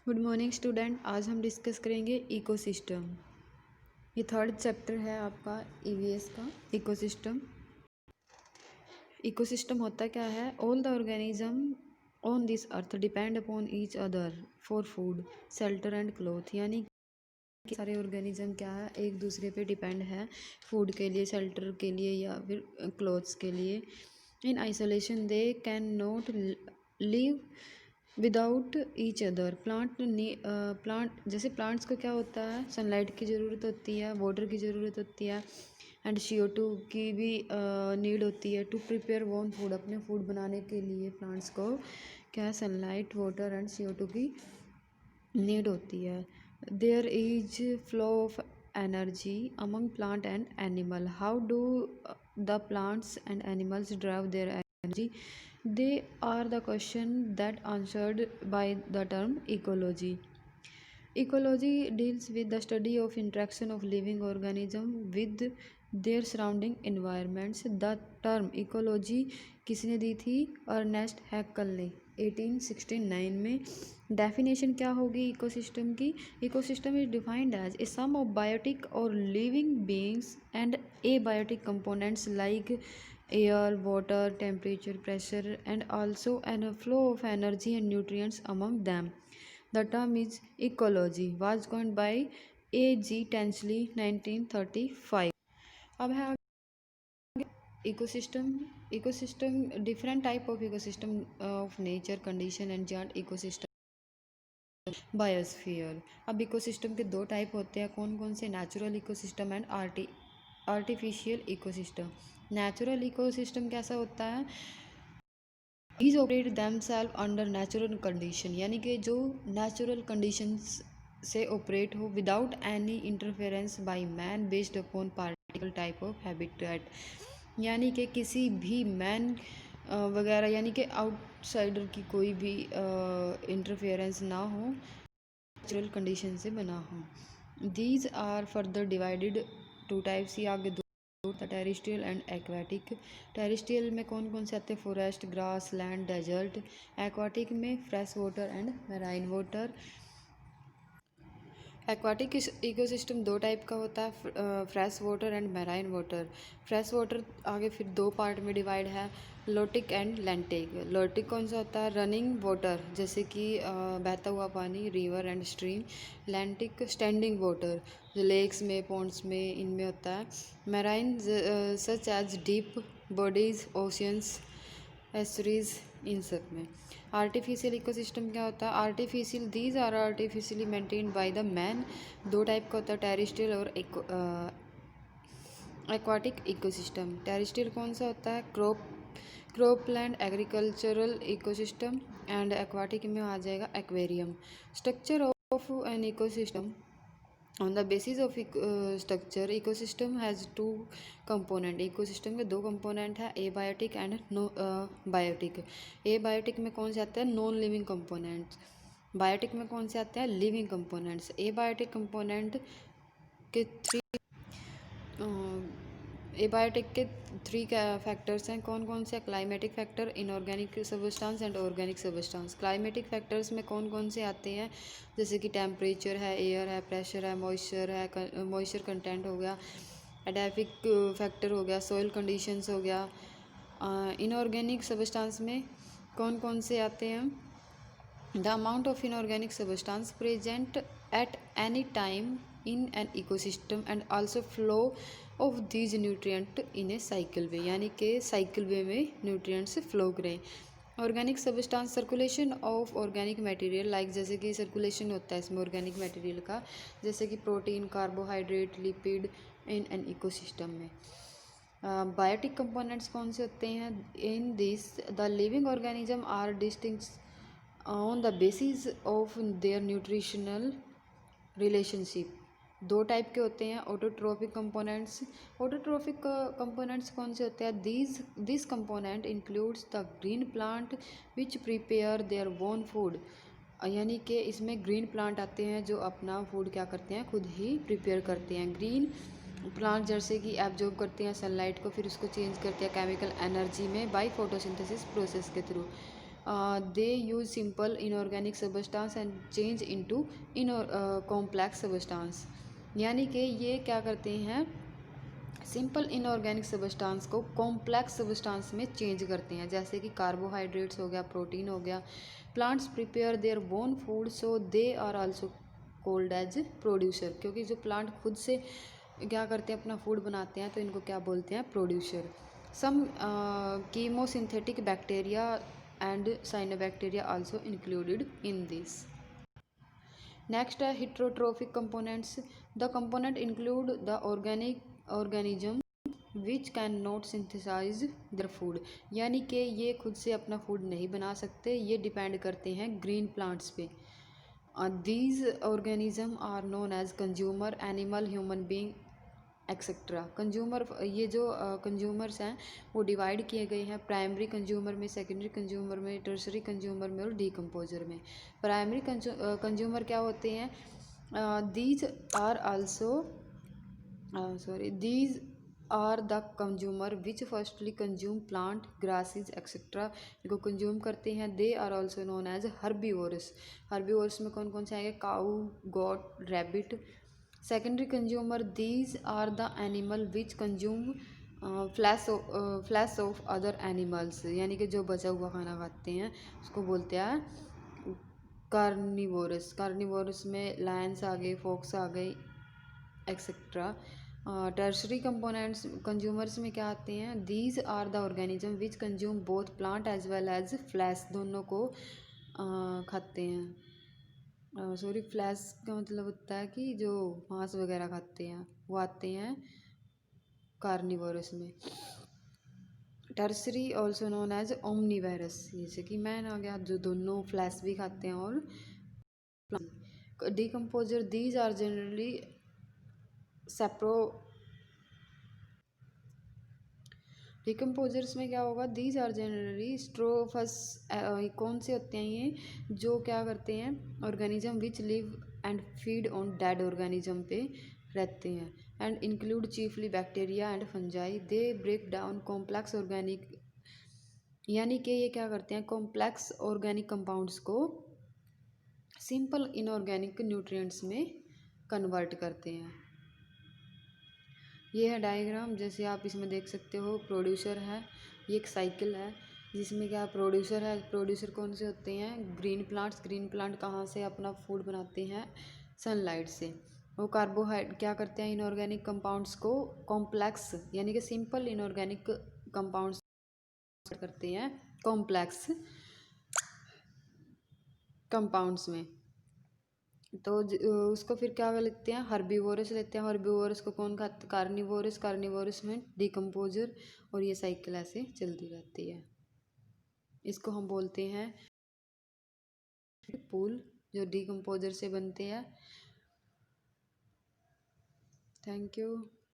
Good morning student. आज हम discuss करेंगे इकोसिस्टम। ये थर्ड चैप्टर है आपका ईवीएस का। इकोसिस्टम इकोसिस्टम होता क्या है? All the organism on this earth depend upon each other for food, shelter and cloth. यानी कि सारे ऑर्गेनिज्म क्या है, एक दूसरे पे डिपेंड है फूड के लिए, शेल्टर के लिए या फिर क्लोथ्स के लिए। In isolation they can not live without each other. Plant जैसे प्लांट्स को क्या होता है, सनलाइट की ज़रूरत होती है, वाटर की ज़रूरत होती है एंड CO2 की भी नीड होती है टू प्रिपेयर वन फूड। अपने फूड बनाने के लिए प्लांट्स को क्या है, सनलाइट, वाटर एंड CO2 की नीड होती है। There is flow of energy among plant and animal. How do the plants and animals drive their energy? They are the question that answered by the term ecology. Ecology deals with the study of interaction of living organisms with their surrounding environments. The term ecology किसने दी थी? Ernest हैक्कल ने 1869 में। Definition क्या होगी ecosystem की? Ecosystem is defined as a sum of biotic और living beings and abiotic components like air, water, temperature, pressure, and also a flow of energy and nutrients among them. The term is ecology was coined by A.G. Tansley 1935. अब है ecosystem. Ecosystem different type of ecosystem of nature condition and giant ecosystem biosphere. अब ecosystem के दो type होते हैं, कौन कौन से? Natural ecosystem and artificial ecosystem. Natural ecosystem कैसा होता है? These operate themselves under natural condition, यानी कि जो नेचुरल कंडीशंस से ऑपरेट हो without any interference by man based upon particle type of habitat. यानी कि किसी भी मैन वगैरह यानी कि आउटसाइडर की कोई भी इंटरफेरेंस ना हो, नेचुरल कंडीशन से बना हो। These are further divided to types. ये आगे दो, टेरेस्ट्रियल एंड एक्वाटिक। टेरेस्ट्रियल में कौन कौन से आते हैं? Forest, grassland, desert. Aquatic में fresh water and marine water. Aquatic ecosystem दो टाइप का होता है, fresh water and marine water. Fresh water आगे फिर दो पार्ट में डिवाइड है, लोटिक एंड लैंटिक। लोटिक कौन सा होता है? रनिंग वाटर, जैसे कि बहता हुआ पानी, river and stream. Lentic standing water, जो लेक्स में, पॉन्ड्स में, इनमें होता है। Marine such as deep bodies, oceans, estuaries, इन सब में। आर्टिफिशियल इकोसिस्टम क्या होता है? Artificial, these are artificially maintained by the man. दो टाइप का होता है, टेरेस्ट्रियल और एक्वाटिक इकोसिस्टम। टेरेस्ट्रियल कौन सा होता है? Cropland, agricultural ecosystem. And aquatic में आ जाएगा aquarium. Structure of an ecosystem. On the basis of structure, ecosystem has two component। ecosystem के दो component है, abiotic and no biotic। abiotic में कौन से आते हैं? Non living components। biotic में कौन से आते हैं? Living components। abiotic component के एबायोटिक के थ्री फैक्टर्स हैं, कौन कौन से? Climatic factor, inorganic substance and organic substance. Climatic factors में कौन कौन से आते हैं? जैसे कि टेम्परेचर है, एयर है, प्रेशर है, मॉइस्चर कंटेंट हो गया। एडाफिक फैक्टर हो गया, सॉइल कंडीशंस हो गया। इनऑर्गेनिक सबस्टांस में कौन कौन से आते हैं? The amount of inorganic substance present at any time in an ecosystem and also flow of these nutrient in a cycle way. यानी कि साइकिल वे में न्यूट्रिएंट्स फ्लो करें। Organic substance, circulation of organic material, like जैसे कि circulation होता है इसमें organic material का, जैसे कि protein, carbohydrate, lipid in an ecosystem में। बायोटिक कंपोनेंट्स कौन से होते हैं? In this the living organism are distinct on the basis of their nutritional relationship. दो टाइप के होते हैं, ऑटोट्रोफिक कंपोनेंट्स। ऑटोट्रोफिक कंपोनेंट्स कौन से होते हैं? This component includes the green plant which prepare their own food. यानी कि इसमें ग्रीन प्लांट आते हैं जो अपना फूड क्या करते हैं? खुद ही प्रिपेयर करते हैं। ग्रीन प्लांट जैसे कि एब्जॉर्ब करते हैं सनलाइट को, फिर उसको चेंज करते हैं केमिकल एनर्जी में बाय फोटोसिंथेसिस प्रोसेस के through. They use simple inorganic substance and change into in complex substance. यानी कि ये क्या करते हैं, सिंपल इनऑर्गेनिक सब्सटेंस को कॉम्प्लेक्स सब्सटेंस में चेंज करते हैं, जैसे कि कार्बोहाइड्रेट्स हो गया, प्रोटीन हो गया। Plants prepare their own food so they are also called as producer, क्योंकि जो प्लांट खुद से क्या करते हैं, अपना फूड बनाते हैं, तो इनको क्या बोलते हैं, producer. Some chemosynthetic bacteria and cyanobacteria also included in this. Next है heterotrophic components. The component include the organic organism which can not synthesize their food, यानी कि ये खुद से अपना फूड नहीं बना सकते, ये डिपेंड करते हैं ग्रीन प्लांट्स पे। These organism are known as consumer animal, human being etcetera. Consumer, ये जो कंज्यूमर्स हैं वो डिवाइड किए गए हैं प्राइमरी कंज्यूमर में, सेकेंडरी कंज्यूमर में, टर्सरी कंज्यूमर में और डीकम्पोजर में। प्राइमरी कंज्यूमर क्या होते हैं, these are also these are the consumer which firstly consume plant grasses etcetera, इनको कंज्यूम करते हैं। They are also known as herbivorous. Herbivorous में कौन कौन से आएंगे, cow, goat, rabbit. Secondary consumer, these are the animal which consume flash of other animals, यानी कि जो बचा हुआ खाना खाते हैं उसको बोलते हैं कार्निवोरस। कार्निवोरस में लायंस आ गए, फॉक्स आ गए एक्सेट्रा। टर्सरी कंपोनेंट्स कंज्यूमर्स में क्या आते हैं, these are the organism which consume both plant as well as flesh, दोनों को खाते हैं। सॉरी, फ्लैश का मतलब होता है कि जो मांस वगैरह खाते हैं, वो आते हैं कार्निवोरस में। टर्सरी ऑल्सो नोन एज ओमनीवेरस, जैसे कि मैन आ गया, जो दोनों फ्लैश भी खाते हैं और decomposer, these are generally sapro. Decomposers में क्या होगा, दीज आर जनरली स्ट्रोफस, कौन से होते हैं ये, जो क्या करते हैं, organism which live and feed on dead organism पे रहते हैं, and include chiefly bacteria and fungi. They break down complex organic, यानी कि ये क्या करते हैं, कॉम्प्लेक्स ऑर्गेनिक कंपाउंड्स को सिंपल इनऑर्गेनिक न्यूट्रिएंट्स में कन्वर्ट करते हैं। ये है डायग्राम, जैसे आप इसमें देख सकते हो, प्रोड्यूसर है, ये एक साइकिल है जिसमें क्या प्रोड्यूसर है। प्रोड्यूसर कौन से होते हैं, ग्रीन प्लांट्स। ग्रीन प्लांट कहाँ से अपना फूड बनाते हैं, सनलाइट से। वो कार्बोहाइड्रेट क्या करते हैं, इनऑर्गेनिक कंपाउंड्स को कॉम्प्लेक्स, यानी कि सिंपल इनऑर्गेनिक कंपाउंड्स करते हैं कॉम्प्लेक्स कंपाउंड्स में। तो उसको फिर क्या लेते हैं, हर्बीवोरस लेते हैं। हर्बीवोरस को कौन खाता, कार्निवोरस। कार्निवोरस में डिकम्पोजर, और ये साइकिल ऐसे चलती रहती है। इसको हम बोलते हैं पूल, जो डिकम्पोजर से बनते हैं। Thank you.